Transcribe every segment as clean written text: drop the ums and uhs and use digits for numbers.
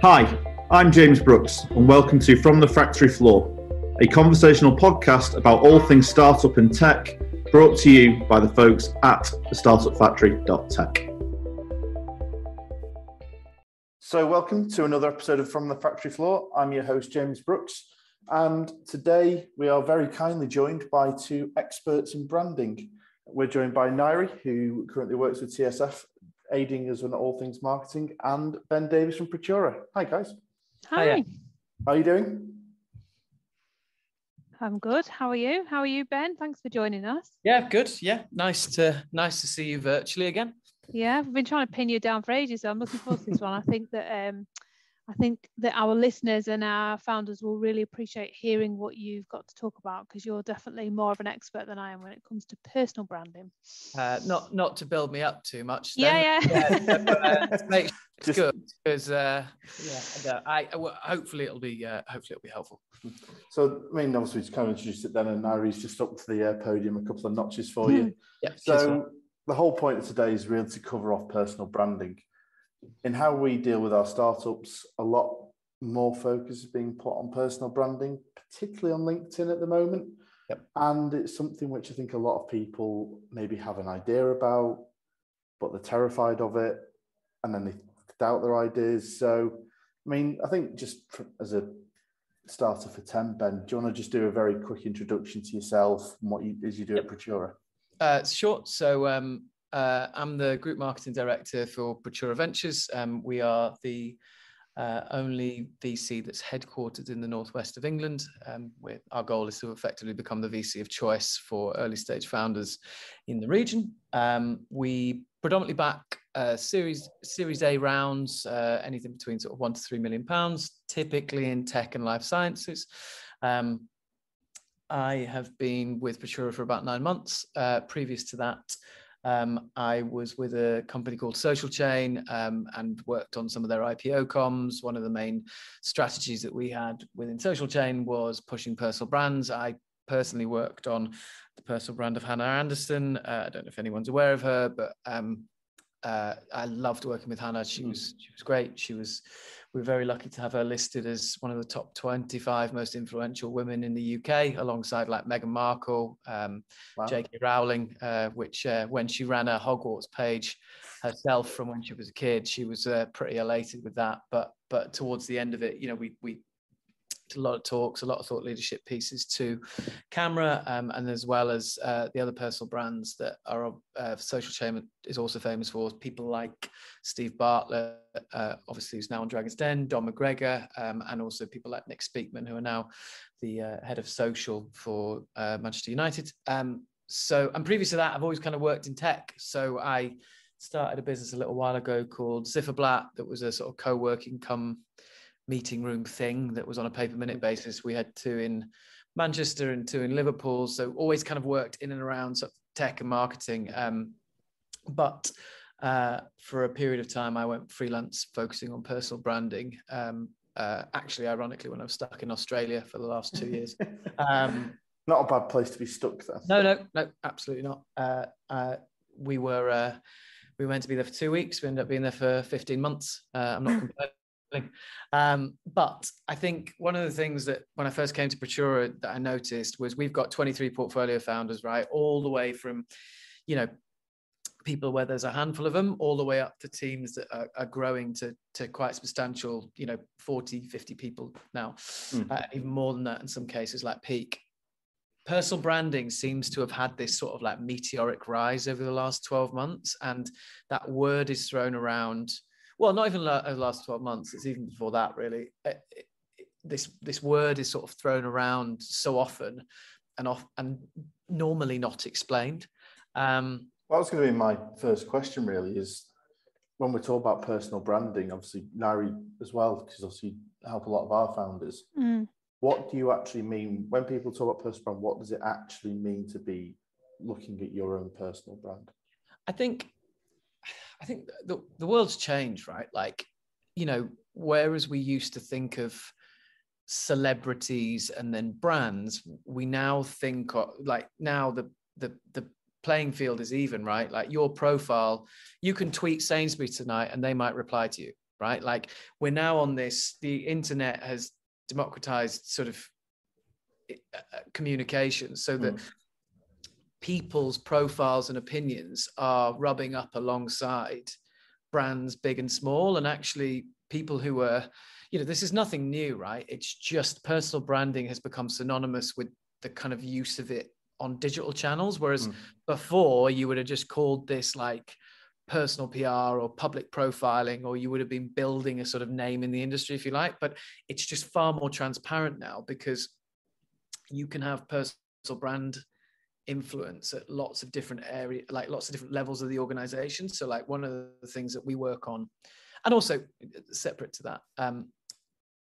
Hi, I'm James Brookes, and welcome to From the Factory Floor, a conversational podcast about all things startup and tech, brought to you by the folks at thestartupfactory.tech. So welcome to another episode of From the Factory Floor. I'm your host, James Brookes, and today we are very kindly joined by two experts in branding. We're joined by Nyree, who currently works with TSF, aiding us on all things marketing, and Ben Davies from Praetura. Hi, guys. Hi. How are you doing? I'm good. How are you? How are you, Ben? Thanks for joining us. Yeah, good. Yeah, nice to see you virtually again. Yeah, we've been trying to pin you down for ages, so I'm looking forward to this one. I think that our listeners and our founders will really appreciate hearing what you've got to talk about, because you're definitely more of an expert than I am when it comes to personal branding. Not to build me up too much. Then. Yeah. Make it's good because hopefully it'll be helpful. So, I mean, obviously, just kind of introduced it then, and Nyree's just up to the podium a couple of notches for you. Yeah. So, the whole point of today is really to cover off personal branding. In how we deal with our startups, a lot more focus is being put on personal branding, particularly on LinkedIn at the moment. Yep. And it's something which I think a lot of people maybe have an idea about, but they're terrified of it, and then they doubt their ideas. So, I mean, I think just as a starter for 10, Ben, do you want to just do a very quick introduction to yourself and what you do at Praetura? Sure. So I'm the Group Marketing Director for Praetura Ventures. We are the only VC that's headquartered in the northwest of England. Our goal is to effectively become the VC of choice for early stage founders in the region. We predominantly back Series A rounds, anything between sort of £1 to £3 million, typically in tech and life sciences. I have been with Praetura for about 9 months. Previous to that, I was with a company called Social Chain and worked on some of their IPO comms. One of the main strategies that we had within Social Chain was pushing personal brands. I personally worked on the personal brand of Hannah Anderson. I don't know if anyone's aware of her, but I loved working with Hannah. She was great. We were very lucky to have her listed as one of the top 25 most influential women in the UK, alongside like Meghan Markle, J.K. Rowling, which when she ran her Hogwarts page herself from when she was a kid, she was pretty elated with that. But towards the end of it, you know, we did a lot of talks, a lot of thought leadership pieces to camera, and as well as the other personal brands that are Social Chain is also famous for, people like Steve Bartlett, obviously who's now on Dragon's Den, Don McGregor, and also people like Nick Speakman, who are now the head of social for Manchester United. So, and previous to that, I've always kind of worked in tech. So I started a business a little while ago called Zifferblatt, that was a sort of co-working meeting room thing that was on a pay-per-minute basis. We had 2 in Manchester and 2 in Liverpool. So always kind of worked in and around sort of tech and marketing. But for a period of time, I went freelance focusing on personal branding. Actually, ironically, when I was stuck in Australia for the last 2 years. Not a bad place to be stuck there. No, absolutely not. We were meant to be there for 2 weeks. We ended up being there for 15 months. I'm not complaining. But I think one of the things that when I first came to Praetura that I noticed was we've got 23 portfolio founders, right? All the way from, you know, people where there's a handful of them, all the way up to teams that are growing to quite substantial, you know, 40, 50 people now, even more than that in some cases, like peak. Personal branding seems to have had this sort of like meteoric rise over the last 12 months. And that word is thrown around. Well, not even over the last 12 months. It's even before that, really. This word is sort of thrown around so often and normally not explained. Well, that was going to be my first question, really, is when we talk about personal branding, obviously, Nyree as well, because obviously you help a lot of our founders. What do you actually mean when people talk about personal brand? What does it actually mean to be looking at your own personal brand? I think the world's changed, right? Like, you know, whereas we used to think of celebrities and then brands, we now think of, like, now the playing field is even, right? Like your profile, you can tweet Sainsbury's tonight and they might reply to you, right? Like we're now on this, the internet has democratized sort of communication so that people's profiles and opinions are rubbing up alongside brands big and small, and actually people who are, you know, this is nothing new, right? It's just personal branding has become synonymous with the kind of use of it on digital channels, whereas before you would have just called this like personal PR or public profiling, or you would have been building a sort of name in the industry, if you like. But it's just far more transparent now, because you can have personal brand influence at lots of different areas, like lots of different levels of the organization. So like one of the things that we work on, and also separate to that,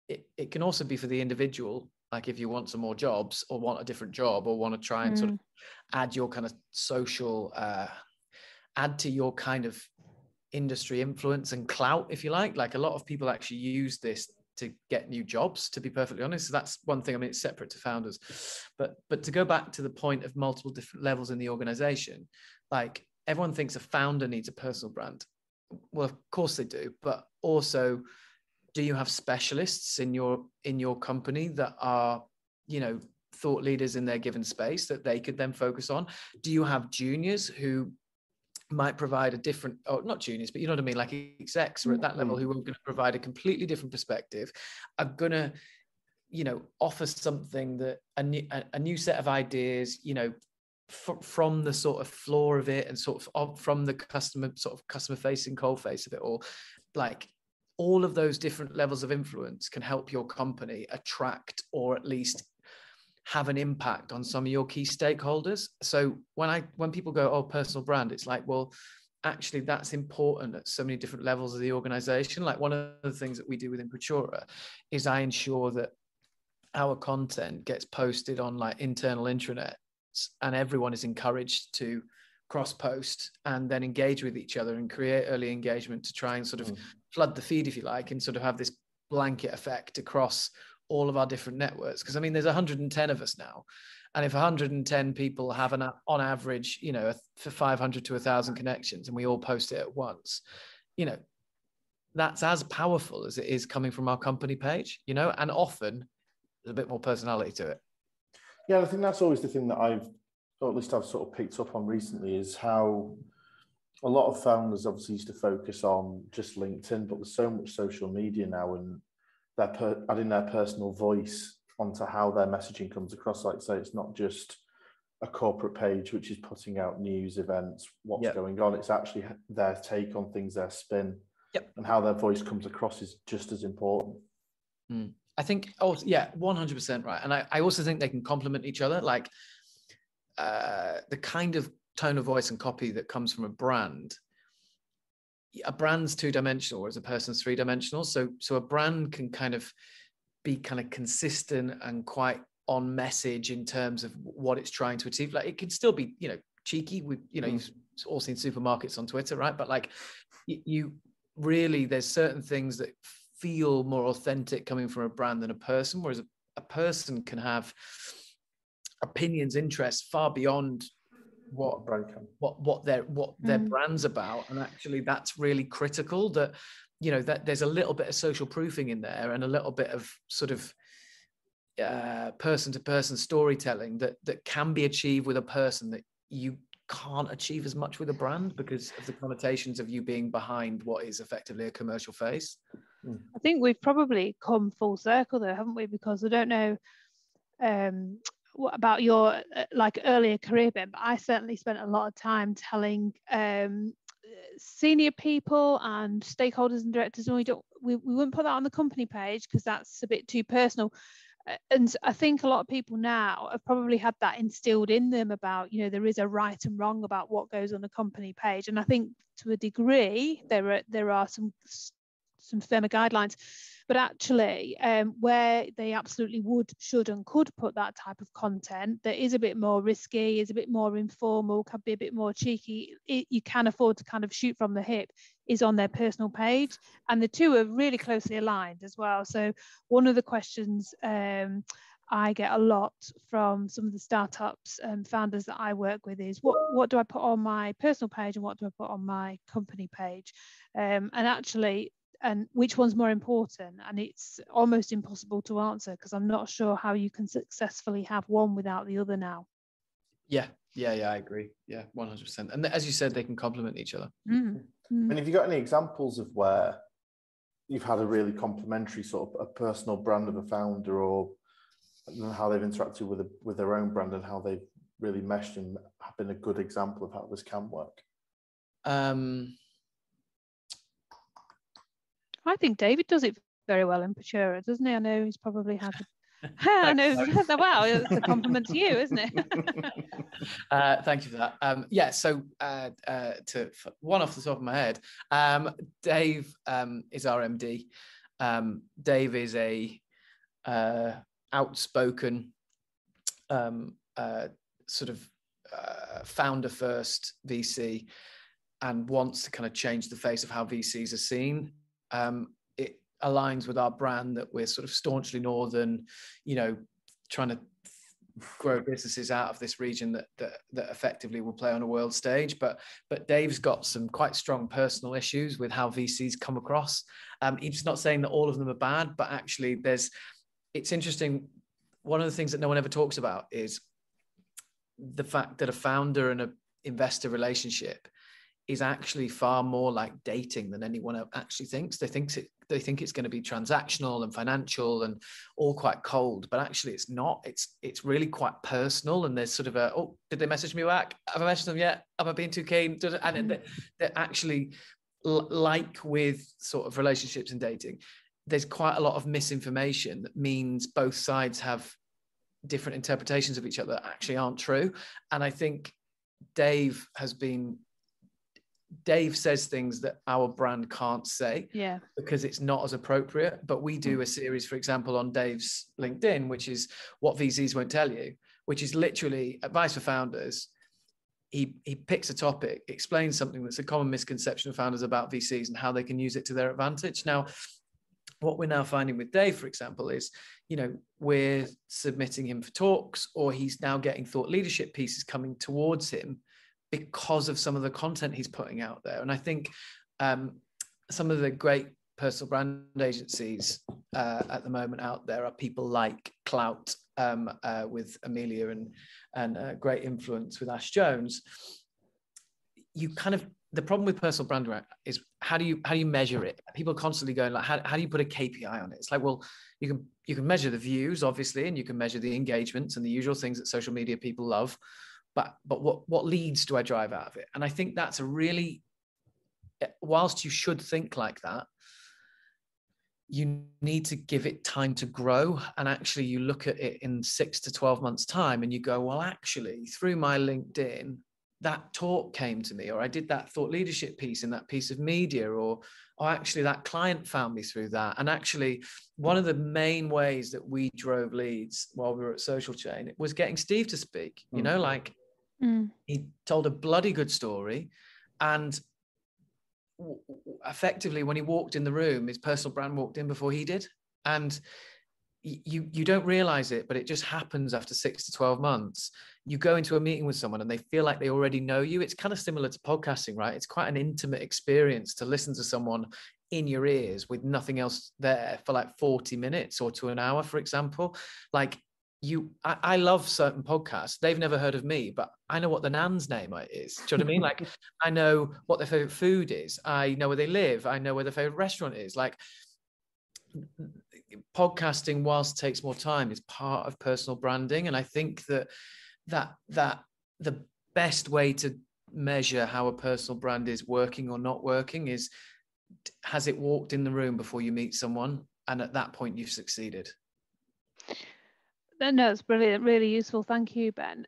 it can also be for the individual. Like if you want some more jobs, or want a different job, or want to try and sort of add your kind of social, add to your kind of industry influence and clout, if you like a lot of people actually use this to get new jobs, to be perfectly honest. So that's one thing. I mean, it's separate to founders, but to go back to the point of multiple different levels in the organization, like everyone thinks a founder needs a personal brand. Well, of course they do, but also, do you have specialists in your company that are, you know, thought leaders in their given space that they could then focus on? Do you have juniors who might provide a different, or not juniors, but you know what I mean, like execs or at that level, who are going to provide a completely different perspective, are going to, you know, offer something that a new set of ideas, you know, from the sort of floor of it, and sort of from the customer facing cold face of it all. Like all of those different levels of influence can help your company attract, or at least have an impact on some of your key stakeholders. So when people go, oh, personal brand, it's like, well, actually that's important at so many different levels of the organization. Like one of the things that we do within Praetura is I ensure that our content gets posted on like internal intranets, and everyone is encouraged to cross post and then engage with each other and create early engagement to try and sort of flood the feed, if you like, and sort of have this blanket effect across all of our different networks. Because I mean, there's 110 of us now, and if 110 people have on average, you know, 500 to 1,000 connections, and we all post it at once, you know, that's as powerful as it is coming from our company page, you know, and often there's a bit more personality to it. Yeah, I think that's always the thing that or at least I've sort of picked up on recently, is how a lot of founders obviously used to focus on just LinkedIn, but there's so much social media now, and they're adding their personal voice onto how their messaging comes across. Like say, it's not just a corporate page which is putting out news, events, what's going on. It's actually their take on things, their spin, and how their voice comes across is just as important. I think, 100% right. And I also think they can complement each other. Like the kind of tone of voice and copy that comes from a brand's two-dimensional, whereas a person's three-dimensional. So a brand can kind of be kind of consistent and quite on message in terms of what it's trying to achieve. Like it can still be, you know, cheeky. You've all seen supermarkets on Twitter, right? But like you really, there's certain things that feel more authentic coming from a brand than a person, whereas a person can have opinions, interests far beyond what their brand's about. And actually that's really critical, that, you know, that there's a little bit of social proofing in there, and a little bit of sort of person to person storytelling that can be achieved with a person that you can't achieve as much with a brand, because of the connotations of you being behind what is effectively a commercial face. I think we've probably come full circle there, haven't we? Because I don't know what about your like earlier career, Ben, but I certainly spent a lot of time telling senior people and stakeholders and directors, and we wouldn't put that on the company page because that's a bit too personal. And I think a lot of people now have probably had that instilled in them about, you know, there is a right and wrong about what goes on the company page. And I think to a degree there are some firmer guidelines, but actually where they absolutely would, should and could put that type of content that is a bit more risky, is a bit more informal, can be a bit more cheeky, you can afford to kind of shoot from the hip, is on their personal page. And the two are really closely aligned as well. So one of the questions I get a lot from some of the startups and founders that I work with is what do I put on my personal page and what do I put on my company page, and which one's more important? And it's almost impossible to answer because I'm not sure how you can successfully have one without the other now. Yeah, I agree. Yeah, 100%. And as you said, they can complement each other. And have you got any examples of where you've had a really complementary sort of a personal brand of a founder, or how they've interacted with their own brand and how they've really meshed and have been a good example of how this can work? I think David does it very well in Praetura, doesn't he? I know he's probably had I know. Wow, it's a compliment to you, isn't it? Thank you for that. So to one off the top of my head, Dave is our MD. Dave is a outspoken sort of founder first VC, and wants to kind of change the face of how VCs are seen. It aligns with our brand that we're sort of staunchly northern, trying to grow businesses out of this region that effectively will play on a world stage. But Dave's got some quite strong personal issues with how VCs come across. He's not saying that all of them are bad, but actually it's interesting. One of the things that no one ever talks about is the fact that a founder and an investor relationship is actually far more like dating than anyone actually thinks. They think it's going to be transactional and financial and all quite cold, but actually it's not. It's really quite personal. And there's sort of did they message me back? Have I messaged them yet? Am I being too keen? And they're actually, like with sort of relationships and dating, there's quite a lot of misinformation that means both sides have different interpretations of each other that actually aren't true. And I think Dave says things that our brand can't say, because it's not as appropriate. But we do a series, for example, on Dave's LinkedIn, which is What VCs Won't Tell You, which is literally advice for founders. He picks a topic, explains something that's a common misconception of founders about VCs and how they can use it to their advantage. Now, what we're now finding with Dave, for example, is, we're submitting him for talks, or he's now getting thought leadership pieces coming towards him because of some of the content he's putting out there. And I think some of the great personal brand agencies at the moment out there are people like Clout, with Amelia, and great influence with Ash Jones. The problem with personal brand is how do you measure it? People are constantly going like, how do you put a KPI on it? It's like, well, you can measure the views, obviously, and you can measure the engagements and the usual things that social media people love. But what leads do I drive out of it? And I think that's a really, whilst you should think like that, you need to give it time to grow. And actually you look at it in 6 to 12 months time and you go, well, actually through my LinkedIn, that talk came to me, or I did that thought leadership piece in that piece of media, or actually that client found me through that. And actually one of the main ways that we drove leads while we were at Social Chain was getting Steve to speak, he told a bloody good story. And effectively when he walked in the room, his personal brand walked in before he did. And you don't realize it, but it just happens after 6 to 12 months. You go into a meeting with someone and they feel like they already know you. It's kind of similar to podcasting, right? It's quite an intimate experience to listen to someone in your ears with nothing else there for like 40 minutes or to an hour, for example. Like I love certain podcasts. They've never heard of me, but I know what the nan's name is. Do you know what I mean? Like I know what their favorite food is. I know where they live. I know where their favorite restaurant is. Like podcasting, whilst it takes more time, is part of personal branding. And I think that the best way to measure how a personal brand is working or not working is, has it walked in the room before you meet someone? And at that point you've succeeded. No, it's brilliant, really useful. Thank you, Ben.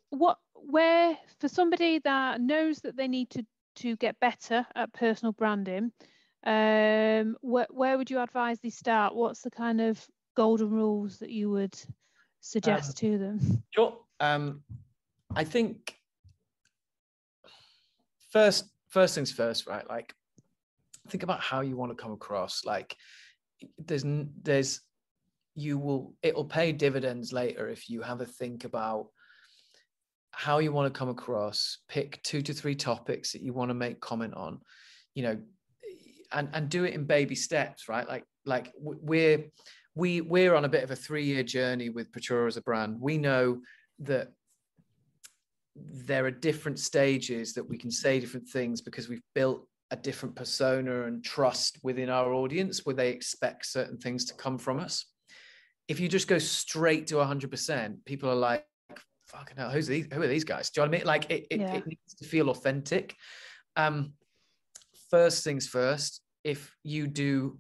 Where for somebody that knows that they need to get better at personal branding, where would you advise they start? What's the kind of golden rules that you would suggest to them? Sure. I think first things first, right? Like think about how you want to come across. Like there's it'll pay dividends later if you have a think about how you want to come across, pick 2 to 3 topics that you want to make comment on, and do it in baby steps, right? Like we're on a bit of a 3-year journey with Praetura as a brand. We know that there are different stages that we can say different things because we've built a different persona and trust within our audience where they expect certain things to come from us. If you just go straight to 100%, people are like, fucking hell, who are these guys? Do you know what I mean? Like it needs to feel authentic. First things first, if you do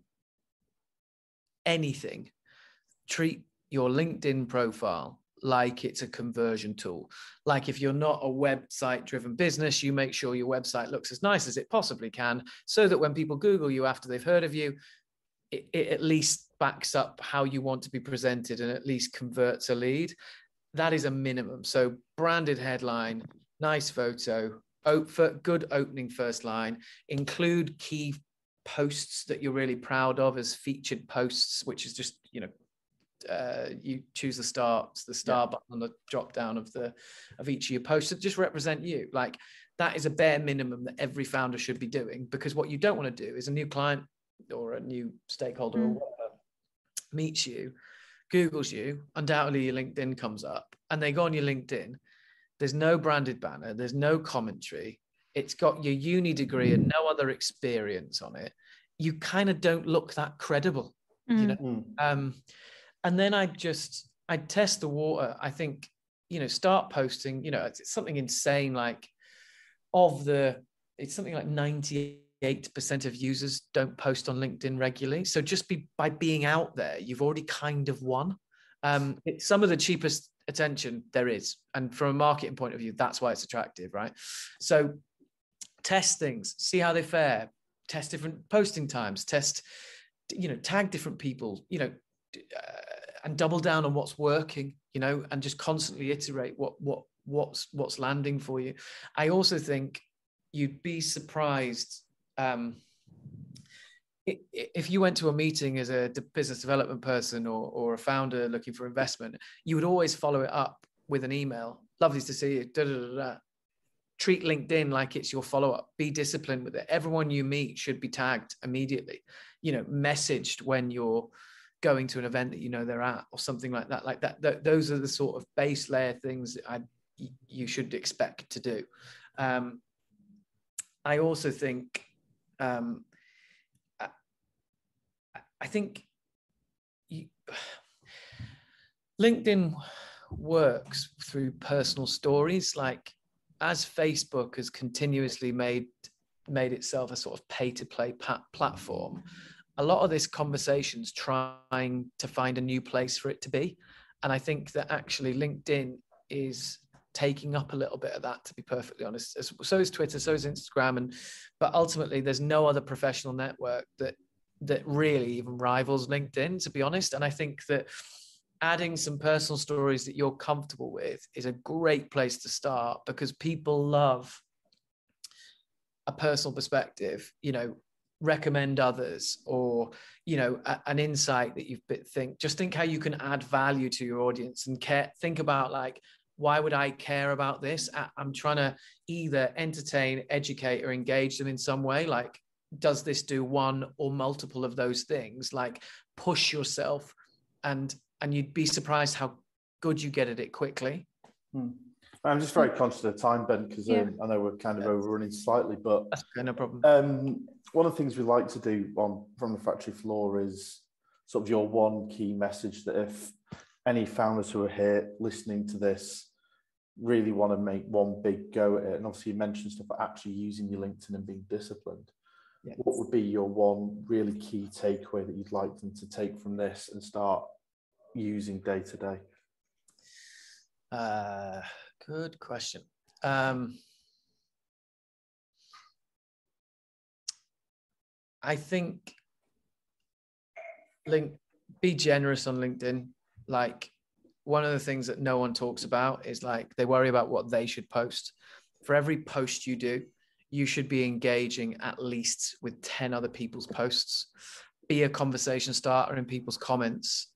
anything, treat your LinkedIn profile like it's a conversion tool. Like if you're not a website driven business, you make sure your website looks as nice as it possibly can so that when people Google you after they've heard of you, it at least backs up how you want to be presented and at least converts a lead. That is a minimum. So branded headline, nice photo, good opening first line, include key posts that you're really proud of as featured posts, which is just, you choose the star button on the drop down of each of your posts that just represent you. Like that is a bare minimum that every founder should be doing, because what you don't want to do is a new client or a new stakeholder or whatever meets you, Googles you, undoubtedly your LinkedIn comes up, and they go on your LinkedIn. There's no branded banner, there's no commentary. It's got your uni degree and no other experience on it. You kind of don't look that credible, And then I test the water. I think, start posting, it's something insane. Like it's something like 98% of users don't post on LinkedIn regularly. So just by being out there, you've already kind of won. It's some of the cheapest attention there is. And from a marketing point of view, that's why it's attractive, right? So test things, see how they fare, test different posting times, tag different people, and double down on what's working, and just constantly iterate what's landing for you. I also think you'd be surprised if you went to a meeting as a business development person or a founder looking for investment, you would always follow it up with an email. Lovely to see you. Da, da, da, da. Treat LinkedIn like it's your follow-up. Be disciplined with it. Everyone you meet should be tagged immediately, messaged when you're going to an event that they're at or something like that. Like that, those are the sort of base layer things that you should expect to do. I also think, I think LinkedIn works through personal stories. Like as Facebook has continuously made itself a sort of pay-to-play platform, a lot of this conversation's trying to find a new place for it to be. And I think that actually LinkedIn is taking up a little bit of that, to be perfectly honest. So is Twitter, so is Instagram. But ultimately, there's no other professional network that really even rivals LinkedIn, to be honest. And I think that adding some personal stories that you're comfortable with is a great place to start, because people love a personal perspective, recommend others, or an insight that think how you can add value to your audience, and think about like, why would I care about this? I'm trying to either entertain, educate, or engage them in some way. Like, does this do one or multiple of those things? Like, push yourself, and you'd be surprised how good you get at it quickly. I'm just very conscious of time, Ben, because I know we're kind of overrunning slightly, but that's no problem. One of the things we like to do from the factory floor is sort of your one key message that if any founders who are here listening to this really want to make one big go at it, and obviously you mentioned stuff about actually using your LinkedIn and being disciplined, what would be your one really key takeaway that you'd like them to take from this and start using day to day? Good question. I think be generous on LinkedIn. Like, one of the things that no one talks about is like they worry about what they should post. For every post you do, you should be engaging at least with 10 other people's posts. Be a conversation starter in people's comments.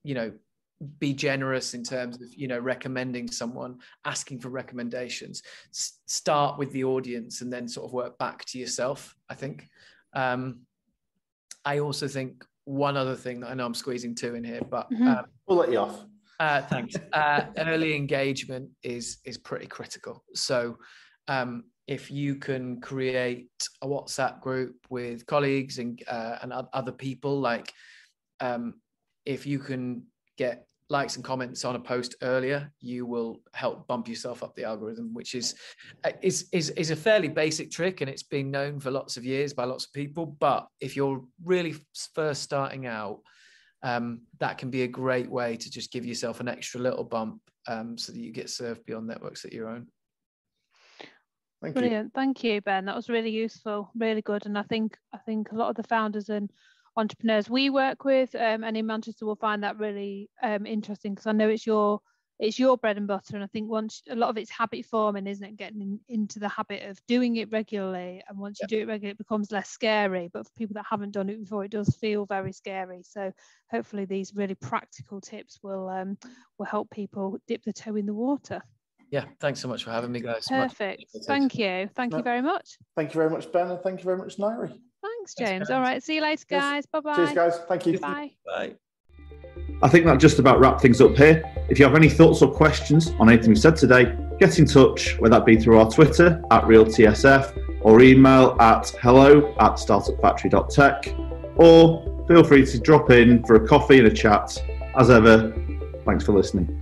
be generous in terms of, recommending someone, asking for recommendations. Start with the audience and then sort of work back to yourself, I think. I also think one other thing that I know I'm squeezing two in here, but we'll let you off. Thanks. Early engagement is pretty critical. So if you can create a WhatsApp group with colleagues and other people, like if you can get likes and comments on a post earlier, you will help bump yourself up the algorithm, which is a fairly basic trick, and it's been known for lots of years by lots of people. But if you're really first starting out, that can be a great way to just give yourself an extra little bump, so that you get served beyond networks that you own. Brilliant. Thank you, Ben. That was really useful, really good. And I think a lot of the founders and entrepreneurs we work with and in Manchester will find that really interesting, because I know it's your bread and butter, and I think once a lot of it's habit forming, isn't it, getting into the habit of doing it regularly, and once you do it regularly it becomes less scary. But for people that haven't done it before, it does feel very scary. So hopefully these really practical tips will help people dip the toe in the water. Yeah, thanks so much for having me, guys. Perfect. Thank you you very much. Thank you very much, Ben, and thank you very much, Nyree. Thanks, James. All right, see you later, guys. Bye-bye. Cheers, guys. Thank you. Bye. Bye. I think that just about wraps things up here. If you have any thoughts or questions on anything we've said today, get in touch, whether that be through our Twitter @RealTSF or email at hello@startupfactory.tech, or feel free to drop in for a coffee and a chat. As ever, thanks for listening.